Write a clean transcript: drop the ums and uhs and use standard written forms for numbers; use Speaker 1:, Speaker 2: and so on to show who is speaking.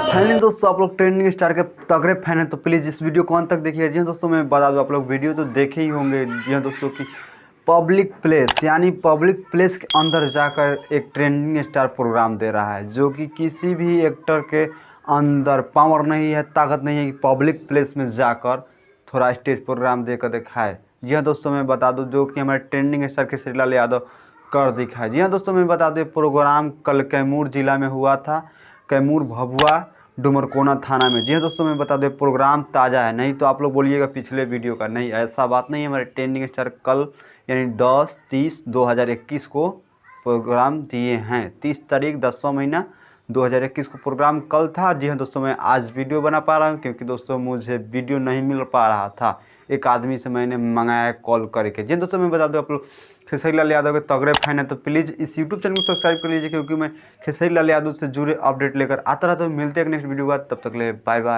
Speaker 1: Finally दोस्तों आप लोग ट्रेंडिंग स्टार के तगड़े फैन हैं तो प्लीज़ इस वीडियो को अंत तक देखिए। जी हाँ दोस्तों, मैं बता दूं आप लोग वीडियो तो देखे ही होंगे। जी हाँ दोस्तों कि पब्लिक प्लेस यानी पब्लिक प्लेस के अंदर जाकर एक ट्रेंडिंग स्टार प्रोग्राम दे रहा है, जो कि किसी भी एक्टर के अंदर पावर नहीं है, ताकत नहीं है कि पब्लिक प्लेस में जाकर थोड़ा स्टेज प्रोग्राम देकर दिखाए। जी हाँ दोस्तों, मैं बता दूं जो कि हमारे ट्रेंडिंग स्टार केसरी लाल यादव कर दिखाए। जी हाँ दोस्तों, मैं बता दूं प्रोग्राम कल कैमूर जिला में हुआ था, कैमूर भभुआ डुमरकोना थाना में। जी हाँ दोस्तों, मैं बता दें प्रोग्राम ताज़ा है, नहीं तो आप लोग बोलिएगा पिछले वीडियो का। नहीं, ऐसा बात नहीं है। हमारे ट्रेंडिंग स्टार कल यानी 10/30/2021 को प्रोग्राम दिए हैं। 30 तारीख 10वां महीना 2021 को प्रोग्राम कल था। जी हाँ दोस्तों, मैं आज वीडियो बना पा रहा हूँ क्योंकि दोस्तों मुझे वीडियो नहीं मिल पा रहा था। एक आदमी से मैंने मंगाया कॉल करके। जी दोस्तों, मैं बता दूँ आप लोग खेसारी लाल यादव के तगड़े फैन है तो प्लीज़ इस यूट्यूब चैनल को सब्सक्राइब कर लीजिए, क्योंकि मैं खेसारी लाल यादव से जुड़े अपडेट लेकर आता रहता हूँ। मिलते हैं नेक्स्ट वीडियो के बाद, तब तक ले बाय बाय।